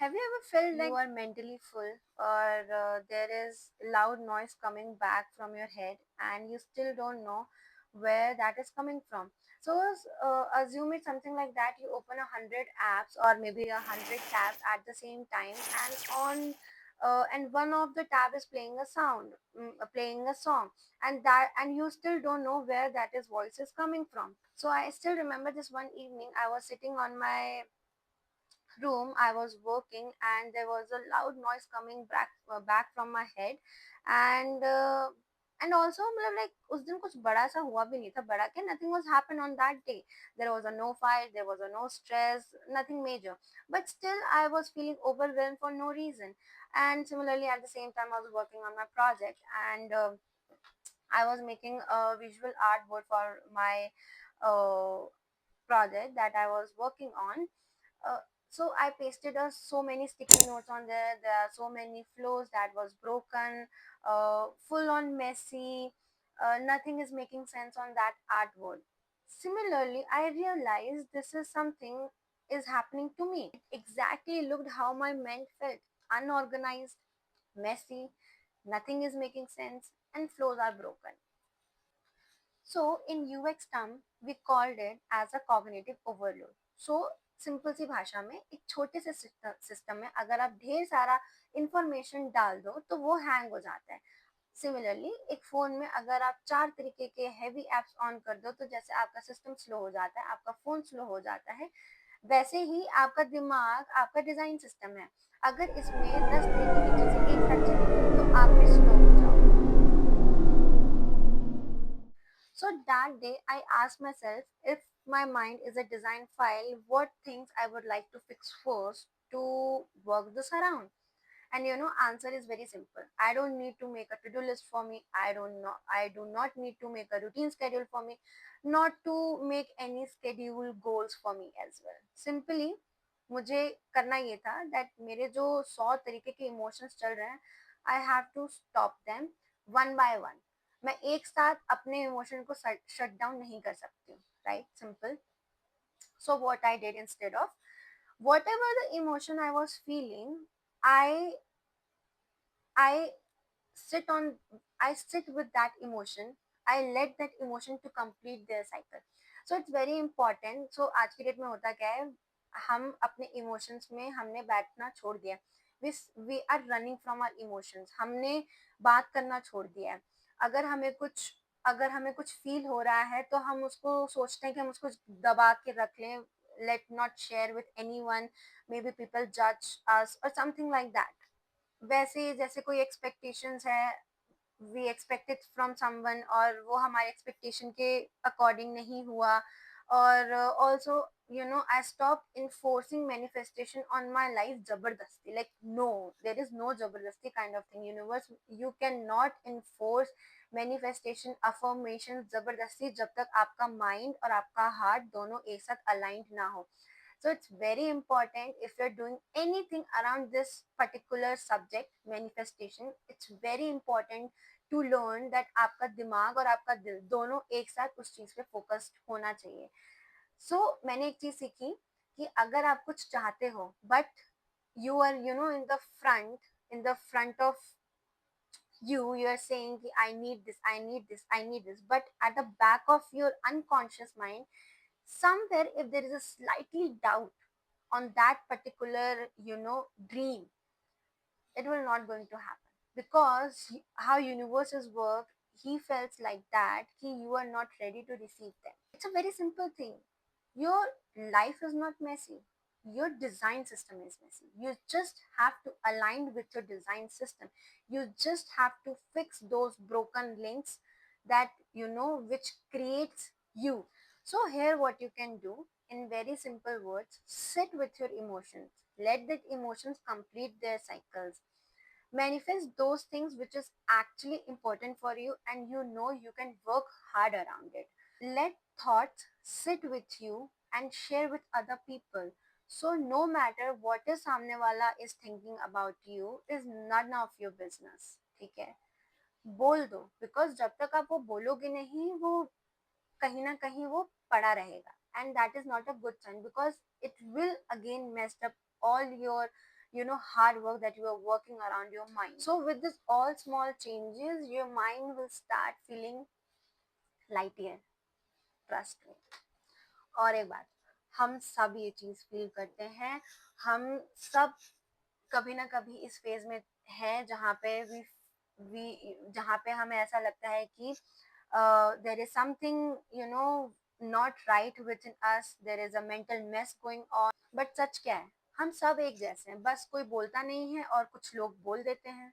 Have you ever felt like you are mentally full, or there is loud noise coming back from your head and you still don't know where that is coming from? So, assume it's something like that. You open 100 apps or maybe 100 tabs at the same time, and one of the tab is playing a playing a song, and you still don't know where that is voice is coming from. So I still remember this one evening. I was sitting on my room. I was working and there was a loud noise coming back from my head, and also मतलब like उस दिन कुछ बड़ा सा हुआ भी नहीं था. बड़ा क्या, nothing was happened on that day. There was a no fight, there was a no stress, nothing major, but still I was feeling overwhelmed for no reason. And similarly, at the same time, I was working on my project, and I was making a visual artboard for my uh, project that I was working on. uh, so I pasted so many sticky notes on there. There are so many flows that was broken, full on messy. Nothing is making sense on that artboard. Similarly, I realized this is something is happening to me. It exactly looked how my mind felt: unorganized, messy, nothing is making sense, and flows are broken. So in UX term, we called it as a cognitive overload. So simple सी भाषा में एक छोटे से system में अगर आप ढेर सारा इंफॉर्मेशन डाल दो तो वो हैंग हो जाता है. सिमिलरली एक फोन में अगर आप 4 तरीके के हैवी एप्स ऑन कर दो तो जैसे आपका सिस्टम स्लो हो जाता है, आपका फोन स्लो हो जाता है, वैसे ही आपका दिमाग आपका डिजाइन सिस्टम है. अगर इसमें 10 तरीके की चीजें एक साथ चलेंगी तो आप भी स्लो हो जाओगे. So that day, I asked myself, if my mind is a design file, what things I would like to fix first to work this around? And answer is very simple. I don't need to make a to-do list for me. I do not need to make a routine schedule for me, not to make any schedule goals for me as well. Simply मुझे करना ये था that मेरे जो 100 तरीके के emotions चल रहे हैं, I have to stop them one by one. मैं एक साथ अपने इमोशन को शट डाउन नहीं कर सकती हूँ. Right, simple. So what I did instead of whatever the emotion I was feeling, i I sit on I sit with that emotion. I let that emotion to complete their cycle. So it's very important. So आज की date में होता क्या है, हम अपने emotions में हमने बैठना छोड़ दिया. We are running from our emotions. हमने बात करना छोड़ दिया है. अगर हमें कुछ अगर हमें कुछ फील हो रहा है तो हम उसको सोचते हैं कि हम उसको दबा के रख लें. Let not share with any one. May be people जज अस और समथिंग लाइक दैट. वैसे जैसे कोई एक्सपेक्टेशंस है, वी एक्सपेक्टेड फ्रॉम समवन और वो हमारे एक्सपेक्टेशन के अकॉर्डिंग नहीं हुआ. और also I stop enforcing manifestation on my life जबरदस्ती. Like no, there is no जबरदस्ती kind of thing. Universe, you can not enforce manifestation affirmation जबरदस्ती जब तक आपका माइंड और आपका हार्ट दोनों एक साथ अलाइंड ना हो. So it's very important, if you're doing anything around this particular subject, manifestation, it's very important to learn that आपका दिमाग और आपका दिल दोनों एक साथ उस चीज पे फोकस्ड होना चाहिए. So मैंने एक चीज सीखी कि अगर आप कुछ चाहते हो but you are in the front of you are saying कि I need this, I need this, I need this, but at the back of your unconscious mind, somewhere, if there is a slightly doubt on that particular dream, it will not going to happen, because how universes work, he felt like that you are not ready to receive them. It's a very simple thing. Your life is not messy, your design system is messy. You just have to align with your design system. You just have to fix those broken links that which creates you. So here what you can do, in very simple words, sit with your emotions, let the emotions complete their cycles, manifest those things which is actually important for you, and you can work hard around it. Let thoughts sit with you and share with other people. So no matter what is सामने वाला is thinking about you is none of your business. ठीक है, बोल दो, because जब तक आप वो बोलोगे नहीं, वो कहीं ना कहीं वो पड़ा रहेगा, and that is not a good sign, because it will again mess up all your hard work that you are working around your mind. So with this all small changes, your mind will start feeling lighter. Trust में। और एक बात, हम सब ये चीज feel करते हैं, हम सब कभी ना कभी इस फेज में है जहाँ पे जहाँ पे हमें ऐसा लगता है कि there is something not right within us, there is a mental mess going on. But सच क्या है, हम सब एक जैसे हैं, बस कोई बोलता नहीं है और कुछ लोग बोल देते हैं।